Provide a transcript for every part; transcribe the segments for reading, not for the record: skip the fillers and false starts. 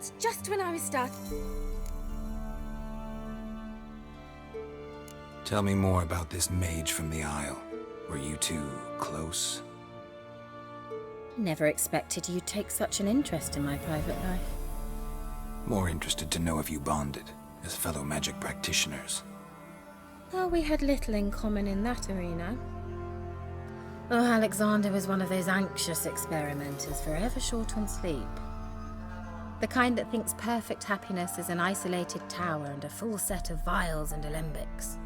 Geralt, just when I was starting. Tell me more about this mage from the Isle. Were you two close? Never expected you'd take such an interest in my private life. More interested to know if you bonded, as fellow magic practitioners. Well, we had little in common in that arena. Oh, Alexander was one of those anxious experimenters, forever short on sleep. The kind that thinks perfect happiness is an isolated tower and a full set of vials and alembics.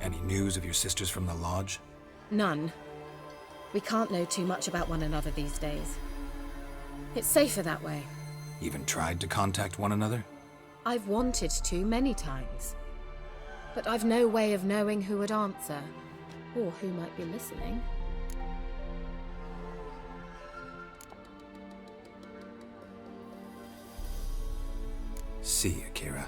Any news of your sisters from the lodge? None. We can't know too much about one another these days. It's safer that way. Even tried to contact one another? I've wanted to many times. But I've no way of knowing who would answer, or who might be listening. See you, Kira.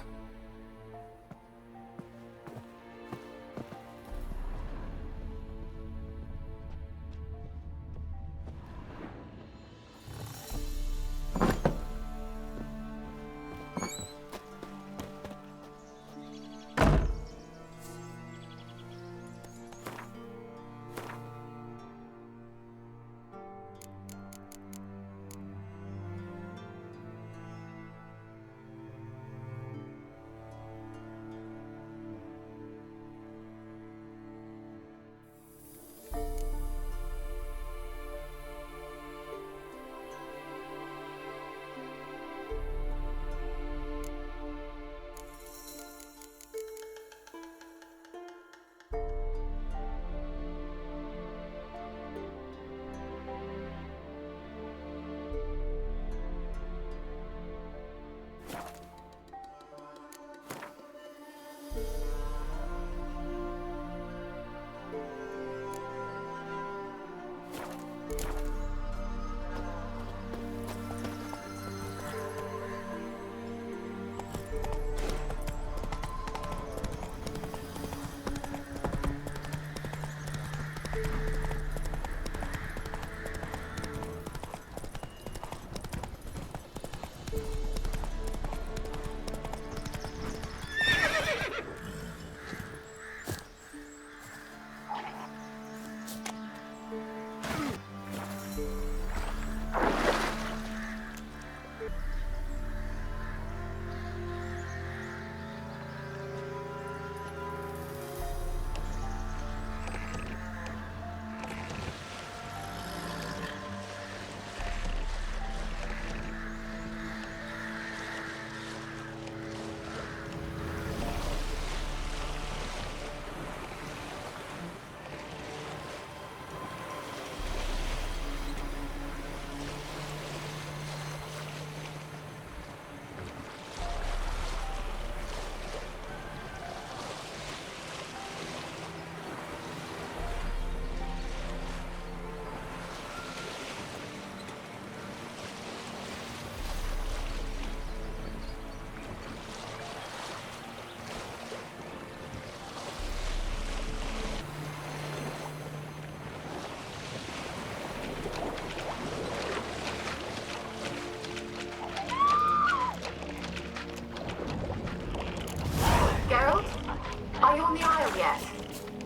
Are you on the Isle yet?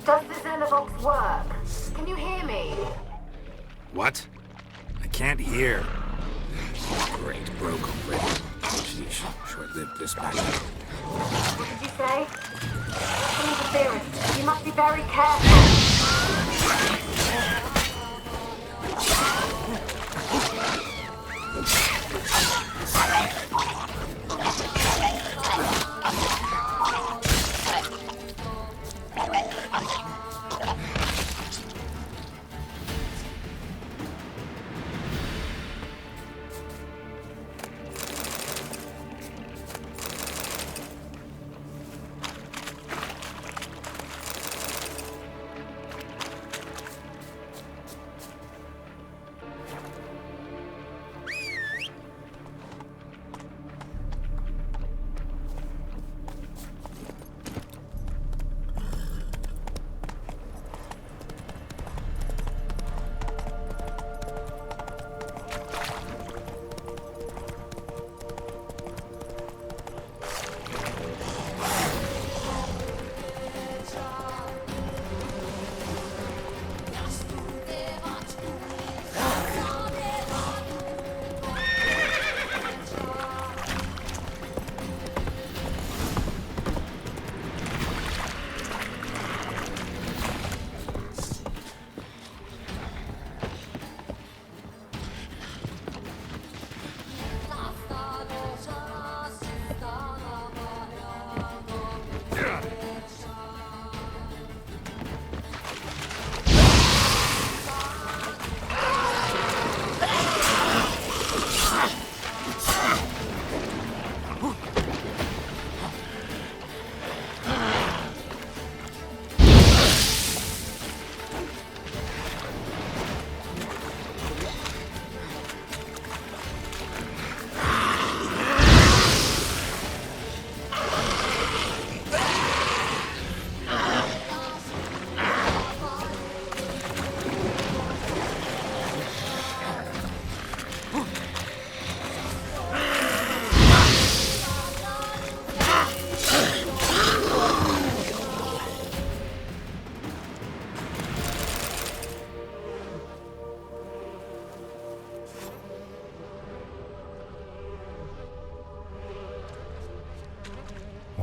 Does the Xenovox work? Can you hear me? What? I can't hear. Great, broke already. Sheesh, short-lived this battle. What did you say? Interference. You must be very careful.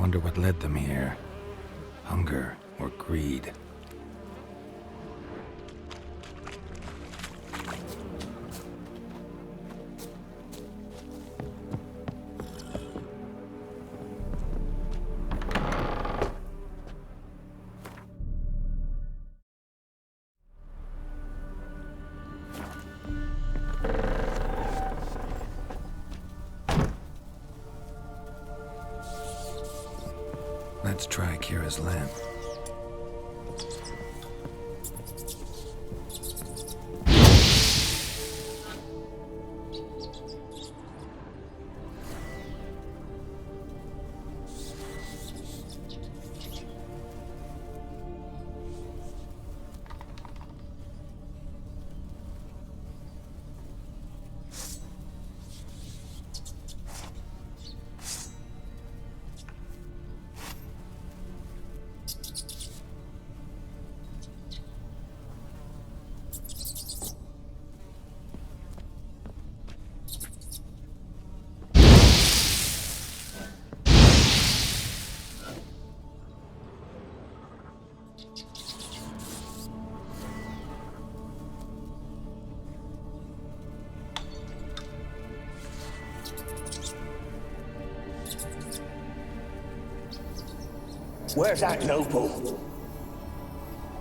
wonder what led them here. Hunger or greed. Let's try Kira's lamp. Where's that noble?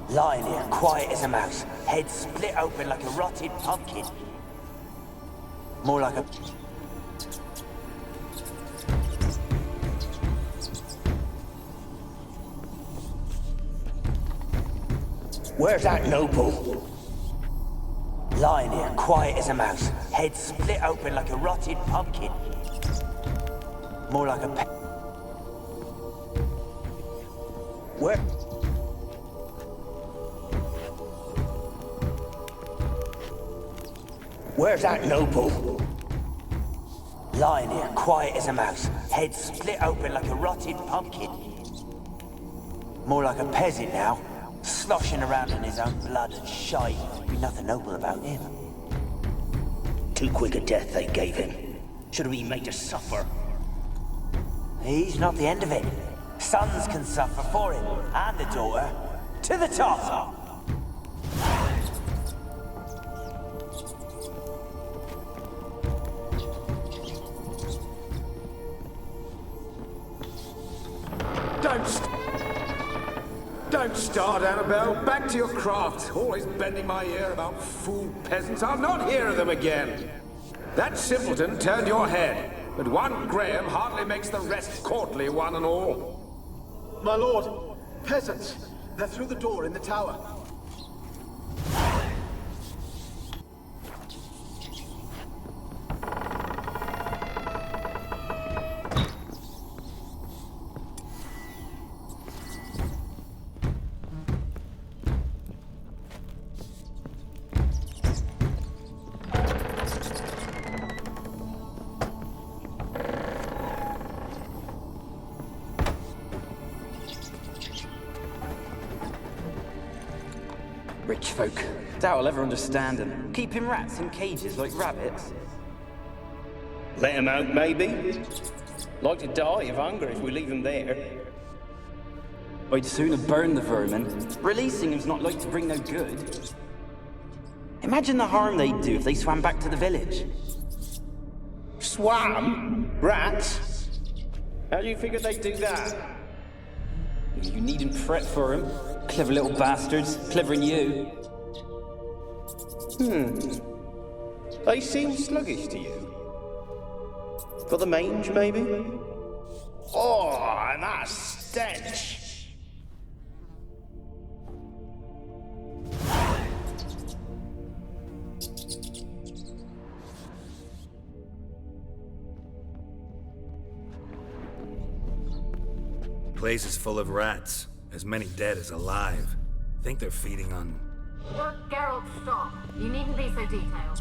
Lying here, quiet as a mouse, head split open like a rotted pumpkin. More like a... Where's that noble? Lying here, quiet as a mouse, head split open like a rotted pumpkin. More like a... Where? Where's that noble? Lying here, quiet as a mouse, head split open like a rotted pumpkin. More like a peasant now, sloshing around in his own blood and shite. Be nothing noble about him. Too quick a death they gave him. Should have been made to suffer. He's not the end of it. Sons can suffer for him, and the daughter. To the top! Don't start, Annabelle. Back to your craft. Always bending my ear about fool peasants. I'll not hear of them again. That simpleton turned your head, but one Graham hardly makes the rest courtly, one and all. My lord, peasants. They're through the door in the tower. Rich folk. Doubt I'll ever understand them. Keeping rats in cages like rabbits. Let them out, maybe? Like to die of hunger if we leave them there. I'd sooner burn the vermin. Releasing them's not like to bring no good. Imagine the harm they'd do if they swam back to the village. Swam? Rats? How do you figure they'd do that? You needn't fret for them. Clever little bastards. Clever than you. They seem sluggish to you. Got the mange, maybe? Oh, and that stench! Place is full of rats. As many dead as alive. Think they're feeding on... Geralt, stop. You needn't be so detailed.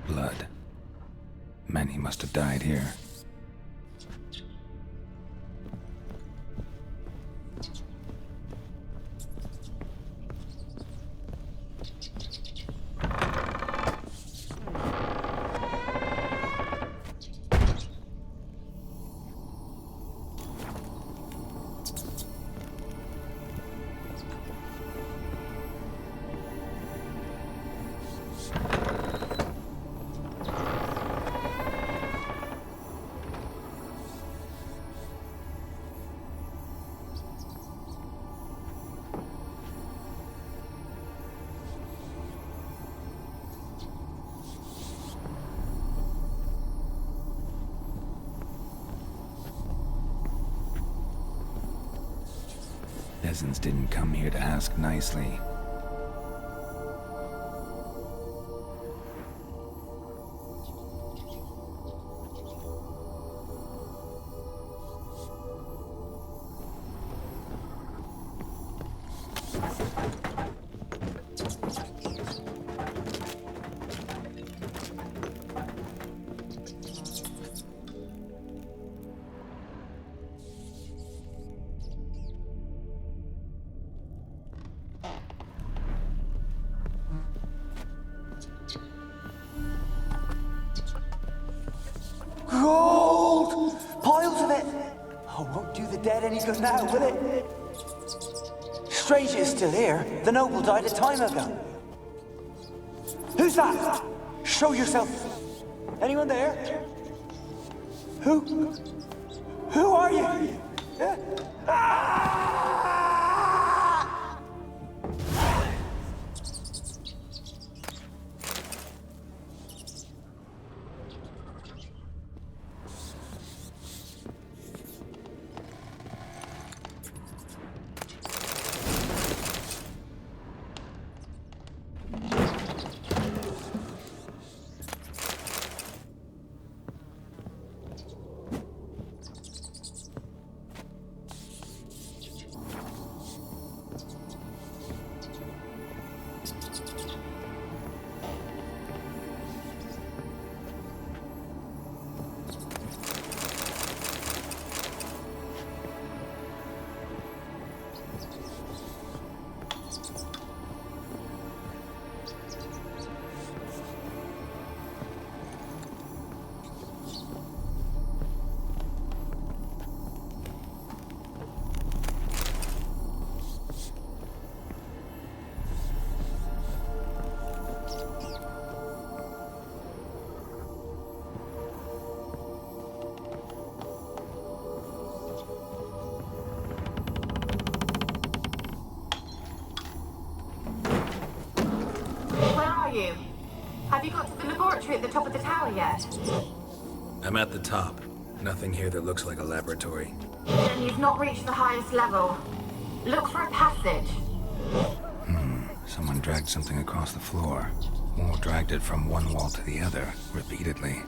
Blood. Many must have died here. Peasants didn't come here to ask nicely. Gold! Piles of it! Oh, won't do the dead any good now, will it? Strange it's still here. The noble died a time ago. Who's that? Show yourself. Anyone there? Who are you? Ah! Have you got to the laboratory at the top of the tower yet? I'm at the top. Nothing here that looks like a laboratory. Then you've not reached the highest level. Look for a passage. Someone dragged something across the floor. Or dragged it from one wall to the other, repeatedly.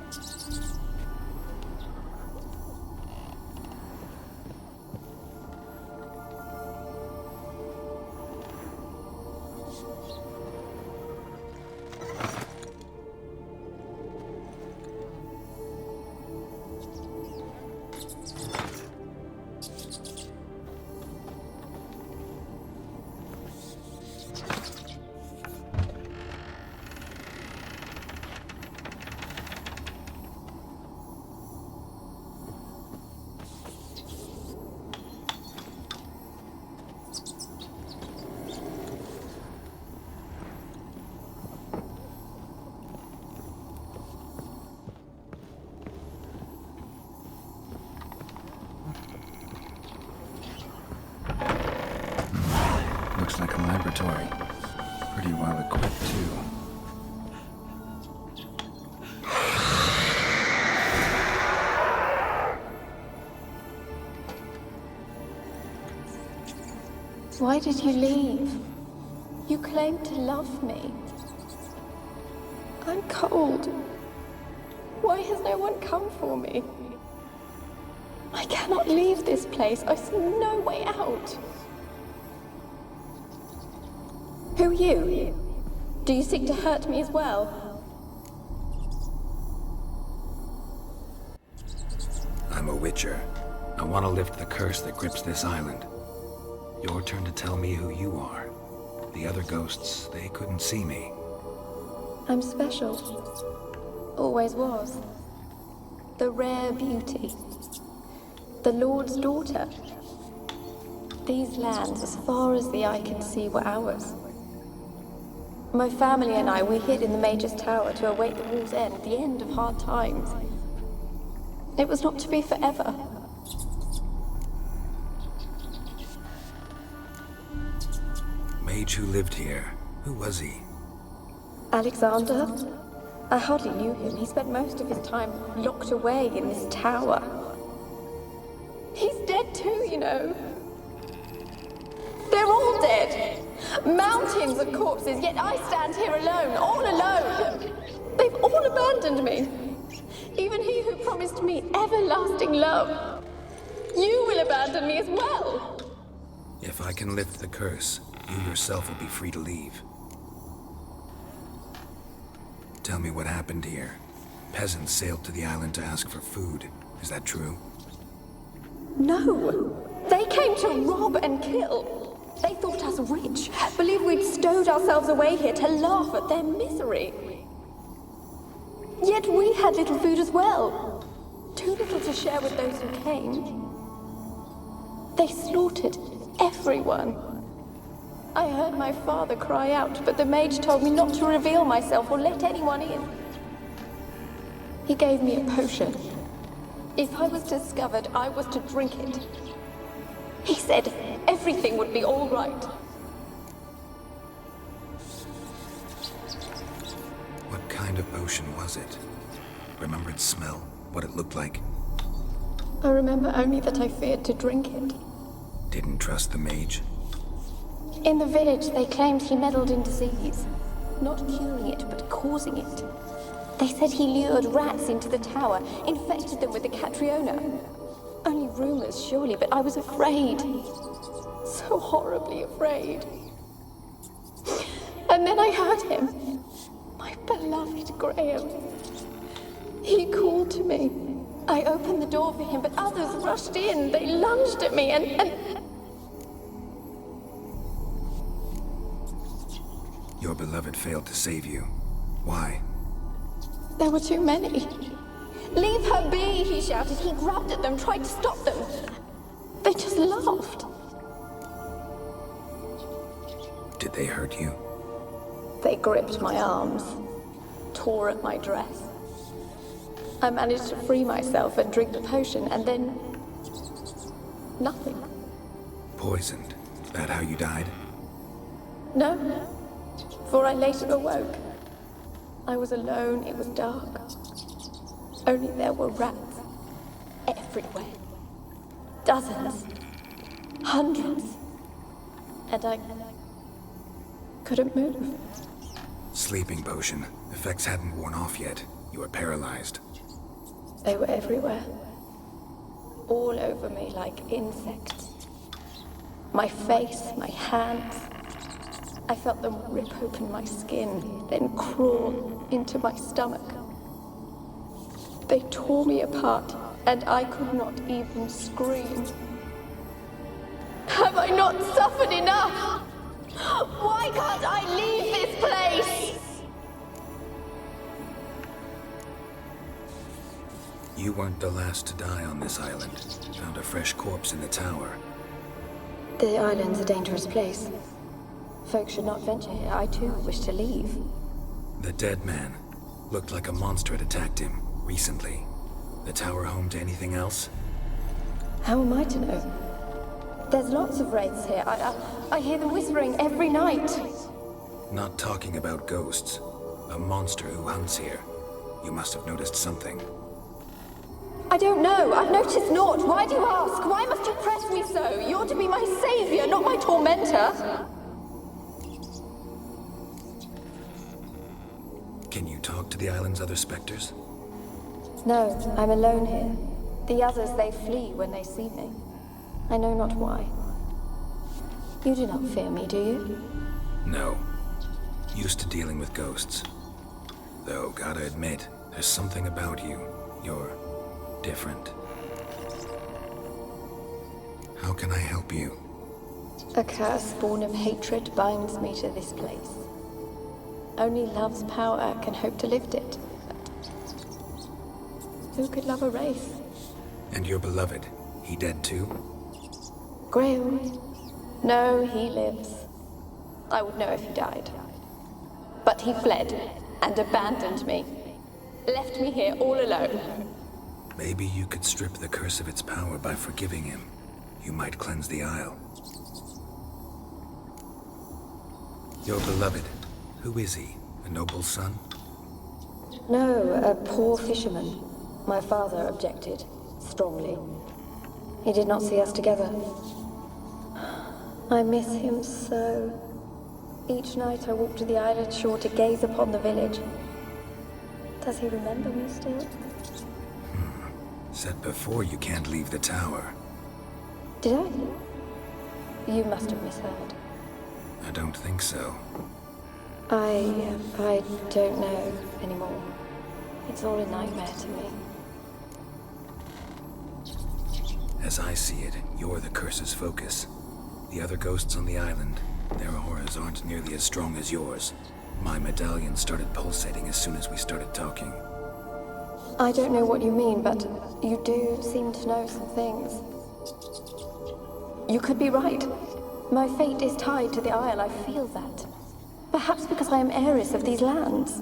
Looks like a laboratory. Pretty well equipped, too. Why did you leave? You claimed to love me. I'm cold. Why has no one come for me? I cannot leave this place. I see no way out. Who are you? Do you seek to hurt me as well? I'm a Witcher. I want to lift the curse that grips this island. Your turn to tell me who you are. The other ghosts, they couldn't see me. I'm special. Always was. The rare beauty. The Lord's daughter. These lands, as far as the eye can see, were ours. My family and I, we hid in the Mage's Tower to await the war's end, the end of hard times. It was not to be forever. Mage who lived here. Who was he? Alexander? I hardly knew him. He spent most of his time locked away in this tower. He's dead too, you know. They're all dead. Mountains of corpses, yet I stand here alone, all alone. They've all abandoned me. Even he who promised me everlasting love. You will abandon me as well. If I can lift the curse, you yourself will be free to leave. Tell me what happened here. Peasants sailed to the island to ask for food. Is that true? No. They came to rob and kill. They thought us rich, believed we'd stowed ourselves away here to laugh at their misery. Yet we had little food as well. Too little to share with those who came. They slaughtered everyone. I heard my father cry out, but the mage told me not to reveal myself or let anyone in. He gave me a potion. If I was discovered, I was to drink it. He said everything would be all right. What kind of potion was it? Remember its smell? What it looked like? I remember only that I feared to drink it. Didn't trust the mage? In the village, they claimed he meddled in disease. Not curing it, but causing it. They said he lured rats into the tower, infected them with the Catriona. Only rumors, surely, but I was afraid. So horribly afraid. And then I heard him. My beloved Graham. He called to me. I opened the door for him, but others rushed in. They lunged at me and... Your beloved failed to save you. Why? There were too many. Leave her be, he shouted. He grabbed at them, tried to stop them. They just laughed. Did they hurt you? They gripped my arms, tore at my dress. I managed to free myself and drink the potion, and then... nothing. Poisoned? That how you died? No, for I later awoke. I was alone, it was dark. Only there were rats. Everywhere. Dozens. Hundreds. And I couldn't move. Sleeping potion. Effects hadn't worn off yet. You were paralyzed. They were everywhere. All over me like insects. My face, my hands. I felt them rip open my skin, then crawl into my stomach. They tore me apart, and I could not even scream. Have I not suffered enough? Why can't I leave this place? You weren't the last to die on this island. Found a fresh corpse in the tower. The island's a dangerous place. Folks should not venture here. I too wish to leave. The dead man. Looked like a monster had attacked him. Recently. The tower home to anything else? How am I to know? There's lots of wraiths here. I hear them whispering every night. Not talking about ghosts. A monster who hunts here. You must have noticed something. I don't know. I've noticed naught. Why do you ask? Why must you press me so? You're to be my savior, not my tormentor. Can you talk to the island's other specters? No, I'm alone here. The others, they flee when they see me. I know not why. You do not fear me, do you? No. Used to dealing with ghosts. Though, gotta admit, there's something about you. You're different. How can I help you? A curse born of hatred binds me to this place. Only love's power can hope to lift it. But who could love a wraith? And your beloved, he dead too? Graham? No, he lives. I would know if he died. But he fled and abandoned me. Left me here all alone. Maybe you could strip the curse of its power by forgiving him. You might cleanse the Isle. Your beloved, who is he? A noble son? No, a poor fisherman. My father objected, strongly. He did not see us together. I miss him so. Each night I walk to the island shore to gaze upon the village. Does he remember me still? Said before you can't leave the tower. Did I? You must have misheard. I don't think so. I don't know anymore. It's all a nightmare to me. As I see it, you're the curse's focus. The other ghosts on the island, their auras aren't nearly as strong as yours. My medallion started pulsating as soon as we started talking. I don't know what you mean, but you do seem to know some things. You could be right. My fate is tied to the Isle, I feel that. Perhaps because I am heiress of these lands.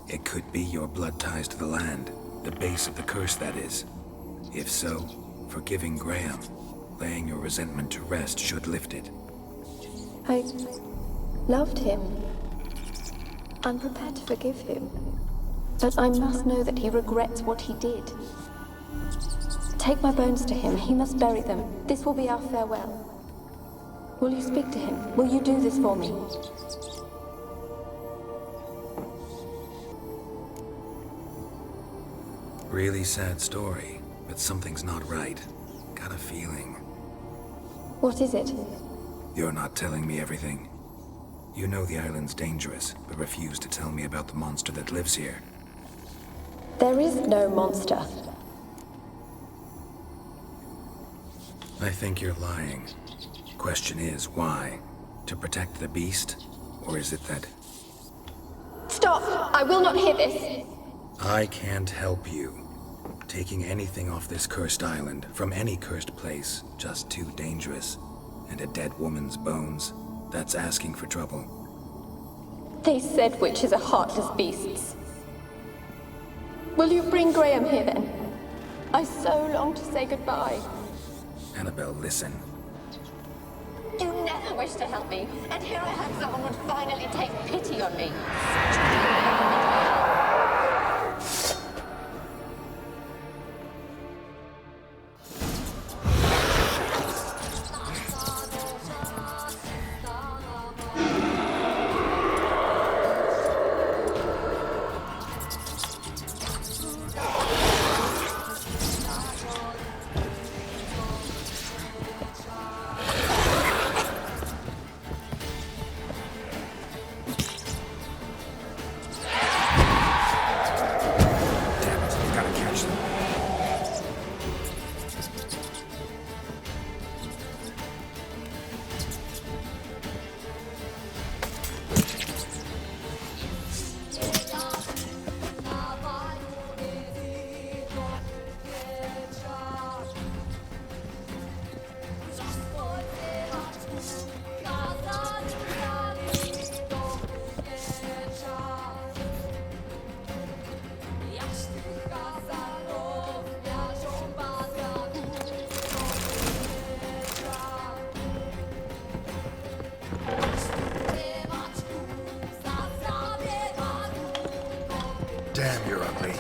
It could be your blood ties to the land, the base of the curse, that is. If so, forgiving Graham, laying your resentment to rest should lift it. I loved him. I'm prepared to forgive him. But I must know that he regrets what he did. Take my bones to him. He must bury them. This will be our farewell. Will you speak to him? Will you do this for me? Really sad story, but something's not right. Got a feeling. What is it? You're not telling me everything. You know the island's dangerous, but refuse to tell me about the monster that lives here. There is no monster. I think you're lying. Question is, why? To protect the beast? Or is it that... Stop! I will not hear this! I can't help you. Taking anything off this cursed island, from any cursed place, just too dangerous. And a dead woman's bones, that's asking for trouble. They said witches are heartless beasts. Will you bring Graham here then? I so long to say goodbye. Annabelle, listen. You never wished to help me, and here I have someone would finally take pity on me. Damn, you're ugly.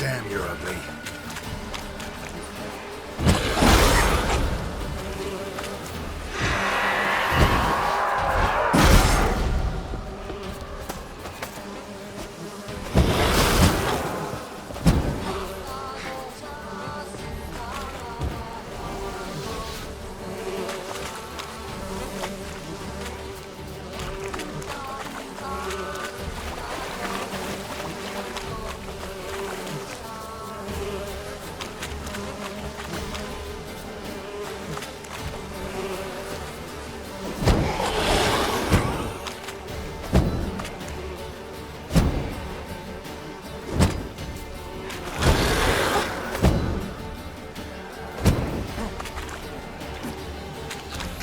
Damn, you're ugly.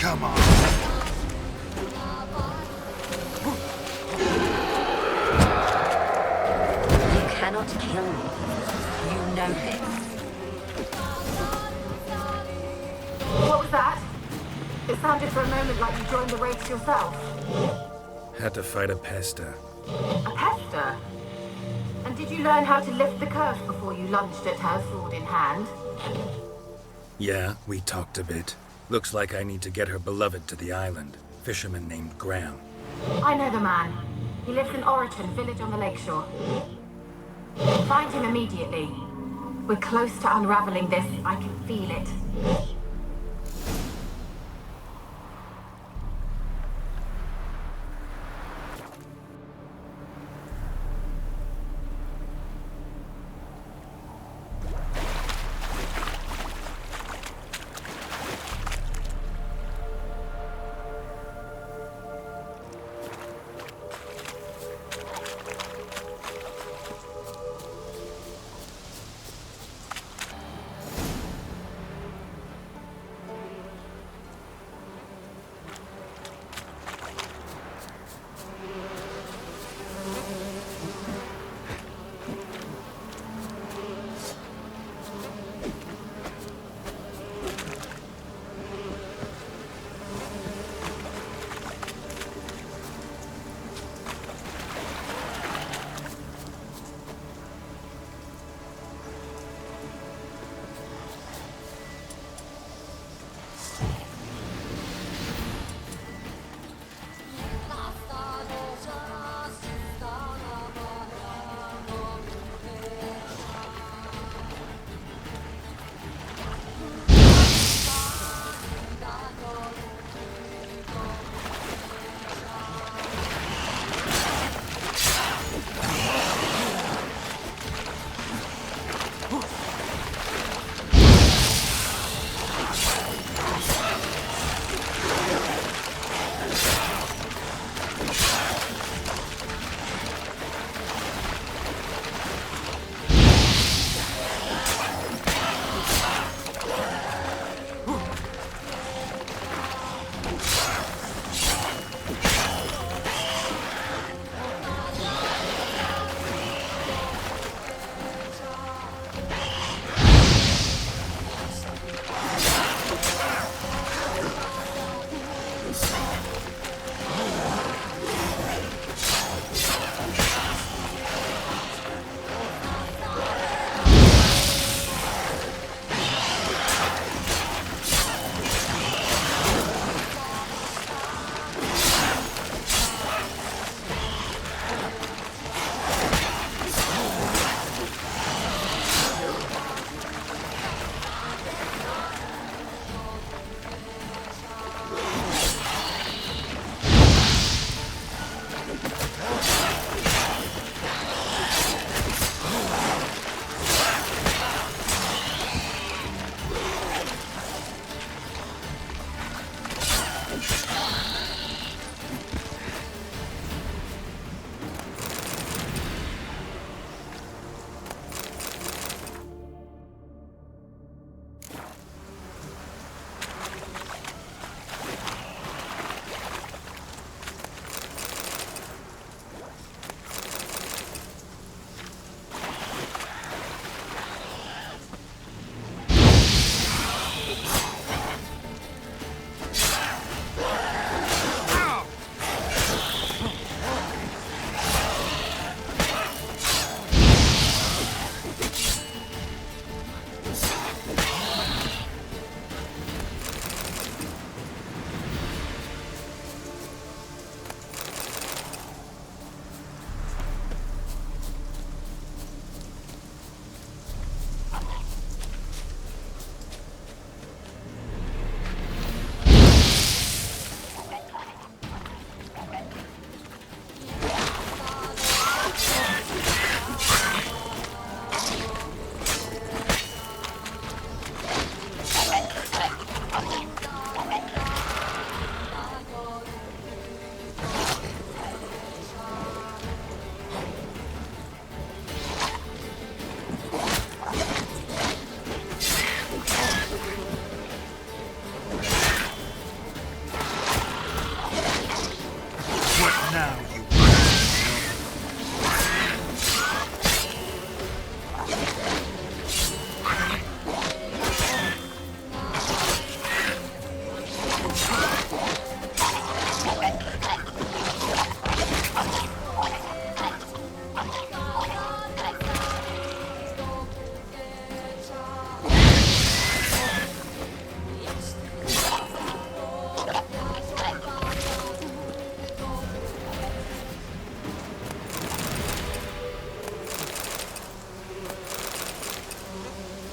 Come on. You cannot kill me. You know this. What was that? It sounded for a moment like you joined the race yourself. Had to fight a Pesta. A pester? And did you learn how to lift the curse before you lunged at her, sword in hand? Yeah, we talked a bit. Looks like I need to get her beloved to the island. Fisherman named Graham. I know the man. He lives in Oriton, village on the lakeshore. Find him immediately. We're close to unraveling this. I can feel it.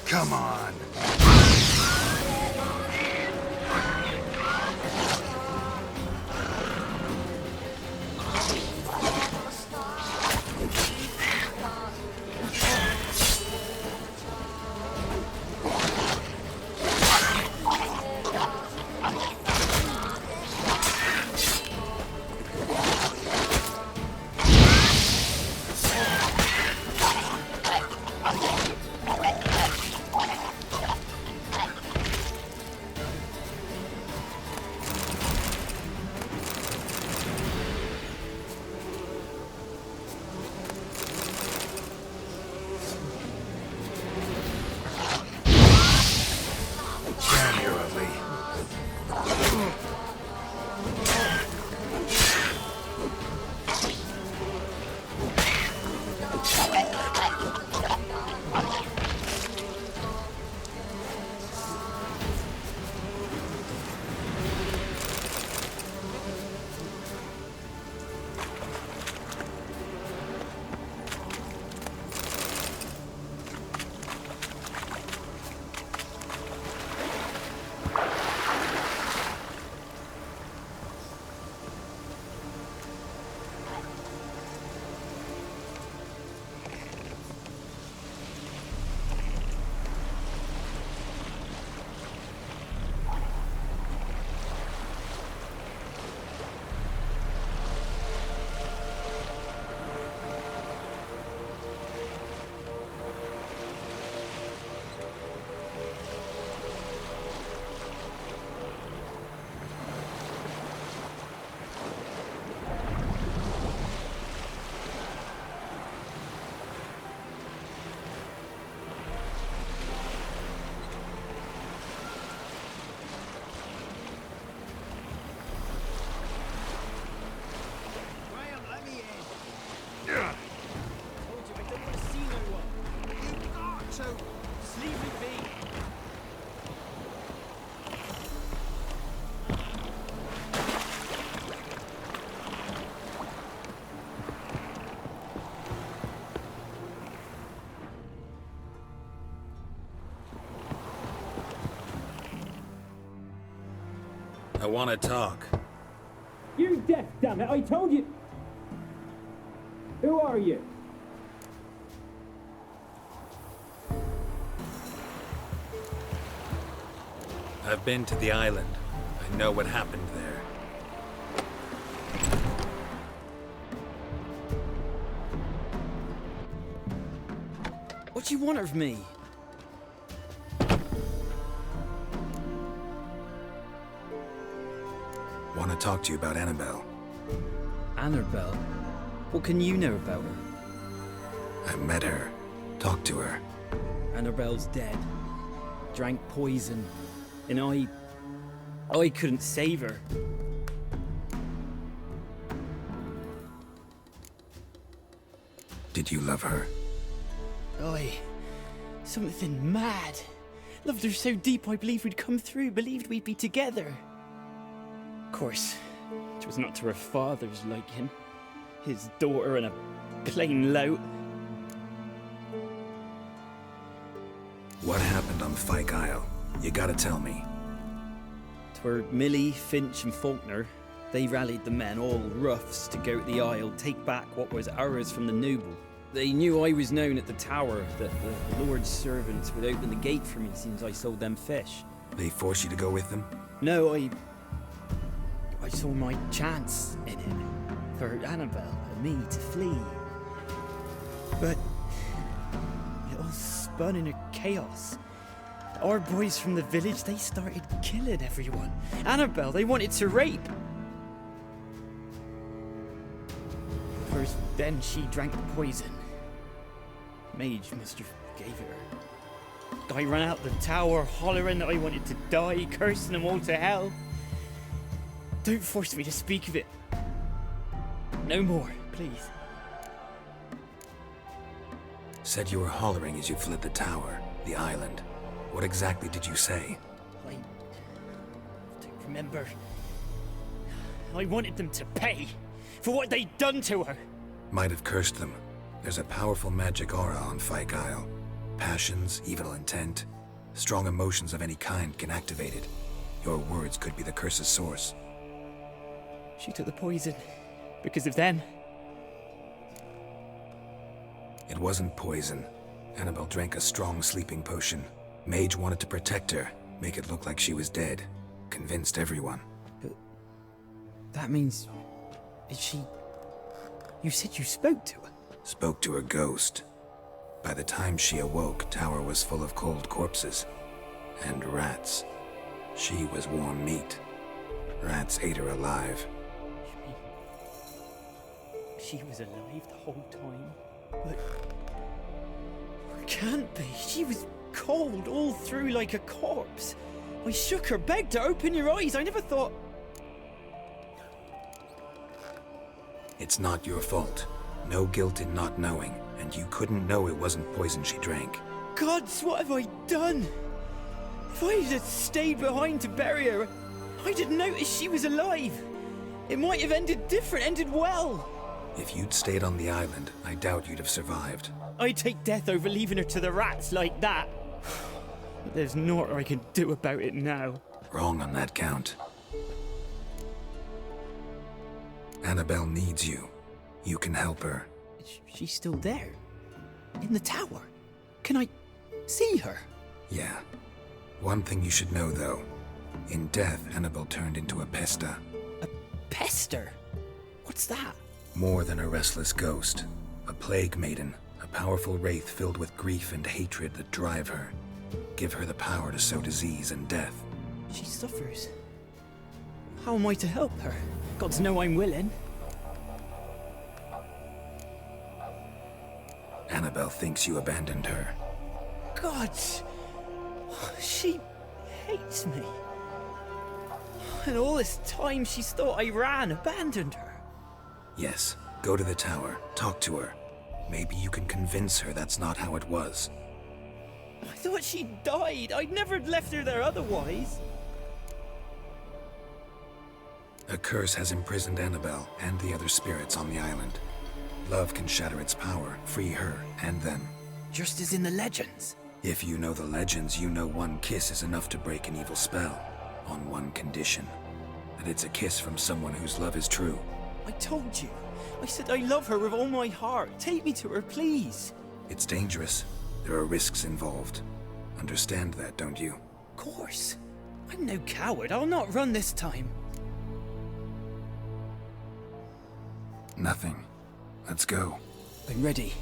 Come on. I want to talk. You're deaf, damn it! I told you. Who are you? I've been to the island. I know what happened there. What do you want of me? Want to talk to you about Annabelle. Annabelle? What can you know about her? I met her. Talked to her. Annabelle's dead. Drank poison. And I couldn't save her. Did you love her? Something mad. Loved her so deep I believed we'd come through, believed we'd be together. Of course, it was not to her father's liking. His daughter and a plain lout. What happened on Fyke Isle? You gotta tell me. 'Twere Millie, Finch and Faulkner. They rallied the men, all roughs, to go to the Isle, take back what was ours from the noble. They knew I was known at the tower, that the Lord's servants would open the gate for me since I sold them fish. They forced you to go with them? No, I saw my chance in it, for Annabelle and me to flee. But it all spun in a chaos. Our boys from the village, they started killing everyone. Annabelle, they wanted to rape. First, then she drank the poison. Mage must have gave it her. I ran out the tower, hollering that I wanted to die, cursing them all to hell. Don't force me to speak of it. No more, please. Said you were hollering as you fled the tower, the island. What exactly did you say? I don't remember. I wanted them to pay for what they'd done to her. Might have cursed them. There's a powerful magic aura on Fyke Isle. Passions, evil intent, strong emotions of any kind can activate it. Your words could be the curse's source. She took the poison because of them. It wasn't poison. Annabelle drank a strong sleeping potion. Mage wanted to protect her, make it look like she was dead. Convinced everyone. But that means... Is she... You said you spoke to her? Spoke to her ghost. By the time she awoke, Tower was full of cold corpses. And rats. She was warm meat. Rats ate her alive. You mean... She was alive the whole time? But... It can't be. She was cold all through like a corpse. I shook her, begged her, open your eyes. I never thought... It's not your fault. No guilt in not knowing, and you couldn't know it wasn't poison she drank. Gods, what have I done? If I had stayed behind to bury her, I didn't notice she was alive. It might have ended different, ended well. If you'd stayed on the island, I doubt you'd have survived. I'd take death over leaving her to the rats like that. But there's naught I can do about it now. Wrong on that count. Annabelle needs you. You can help her. She's still there? In the tower? Can I see her? Yeah. One thing you should know, though. In death, Annabelle turned into a pesta. A pester? What's that? More than a restless ghost. A plague maiden. A powerful wraith filled with grief and hatred that drive her. Give her the power to sow disease and death. She suffers. How am I to help her? Gods know I'm willing. Annabelle thinks you abandoned her. Gods! She hates me. And all this time she's thought I ran, abandoned her. Yes, go to the tower, talk to her. Maybe you can convince her that's not how it was. I thought she died. I'd never left her there otherwise. A curse has imprisoned Annabelle and the other spirits on the island. Love can shatter its power, free her and them. Just as in the legends. If you know the legends, you know one kiss is enough to break an evil spell. On one condition. That it's a kiss from someone whose love is true. I told you. I said I love her with all my heart. Take me to her, please. It's dangerous. There are risks involved. Understand that, don't you? Of course. I'm no coward. I'll not run this time. Nothing. Let's go. I'm ready.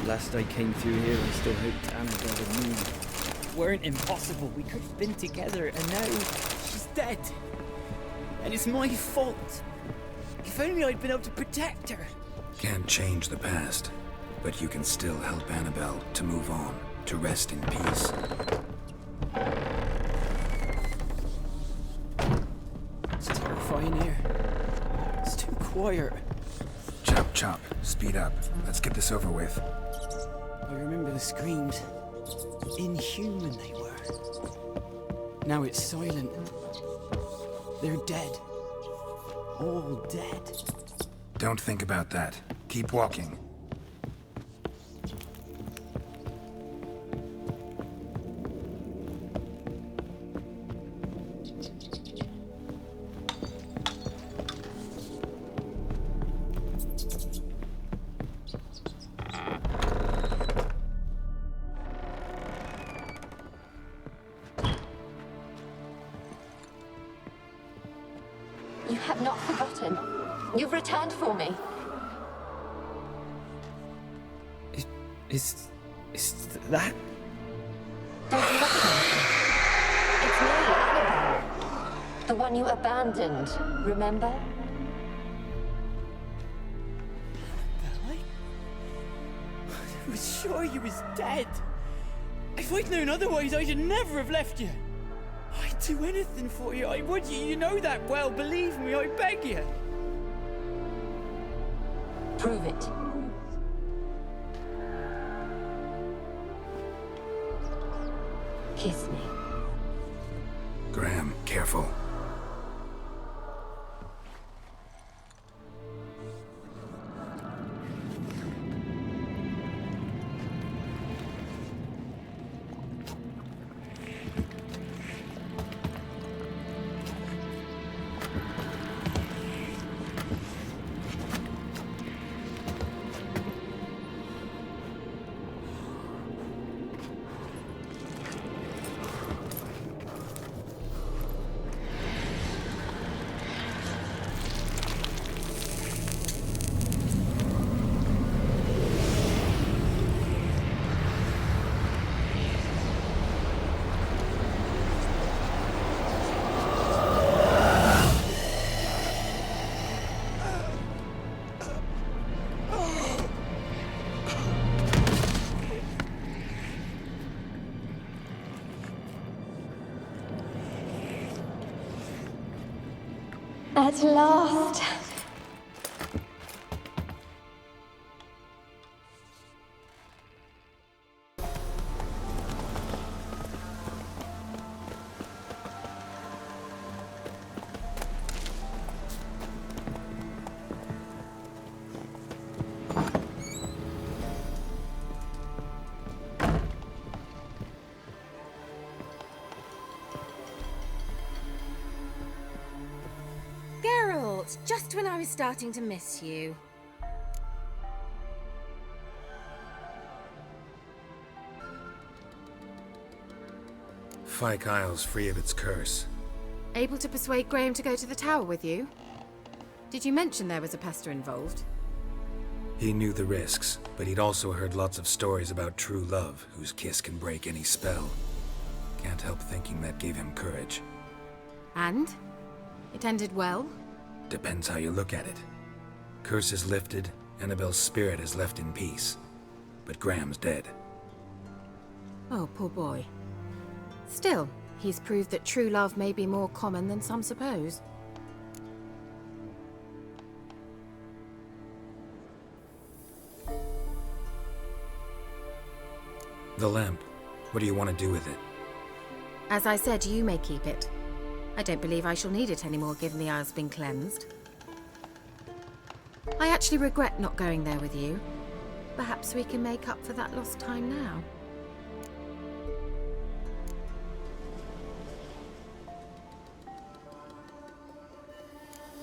Last I came through here, I still hoped Annabelle would move. Weren't impossible. We could have been together, and now she's dead. And it's my fault. If only I'd been able to protect her. Can't change the past, but you can still help Annabelle to move on, to rest in peace. It's terrifying here. It's too quiet. Chop, chop. Speed up. Let's get this over with. I remember the screams. Inhuman they were. Now it's silent. They're dead. All dead. Don't think about that. Keep walking. You have not forgotten. You've returned for me. Is that... Don't look at me. It's me, Annabelle. The one you abandoned, remember? I was sure you was dead. If I'd known otherwise, I'd never have left you. I'd do anything for you, I would. You know that well, believe me, I beg you. Prove it. Kiss me. Graham, careful. At last. Just when I was starting to miss you. Fyke Isle's free of its curse. Able to persuade Graham to go to the tower with you? Did you mention there was a pester involved? He knew the risks, but he'd also heard lots of stories about true love, whose kiss can break any spell. Can't help thinking that gave him courage. And? It ended well? Depends how you look at it. Curse is lifted, Annabelle's spirit is left in peace. But Graham's dead. Oh, poor boy. Still, he's proved that true love may be more common than some suppose. The lamp. What do you want to do with it? As I said, you may keep it. I don't believe I shall need it anymore, given the Isle's been cleansed. I actually regret not going there with you. Perhaps we can make up for that lost time now.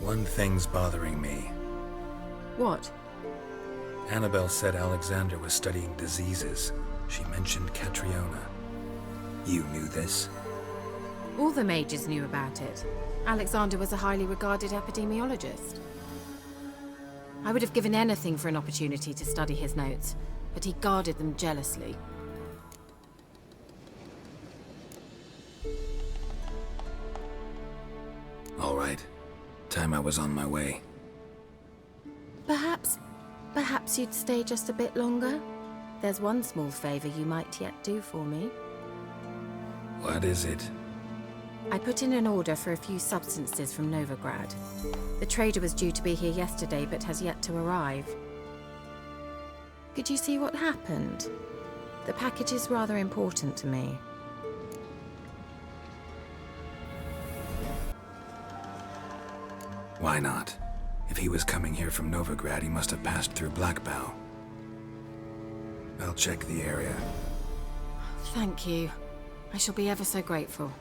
One thing's bothering me. What? Annabelle said Alexander was studying diseases. She mentioned Catriona. You knew this? All the mages knew about it. Alexander was a highly regarded epidemiologist. I would have given anything for an opportunity to study his notes, but he guarded them jealously. All right. Time I was on my way. Perhaps you'd stay just a bit longer? There's one small favor you might yet do for me. What is it? I put in an order for a few substances from Novigrad. The trader was due to be here yesterday, but has yet to arrive. Could you see what happened? The package is rather important to me. Why not? If he was coming here from Novigrad, he must have passed through Blackbough. I'll check the area. Thank you. I shall be ever so grateful.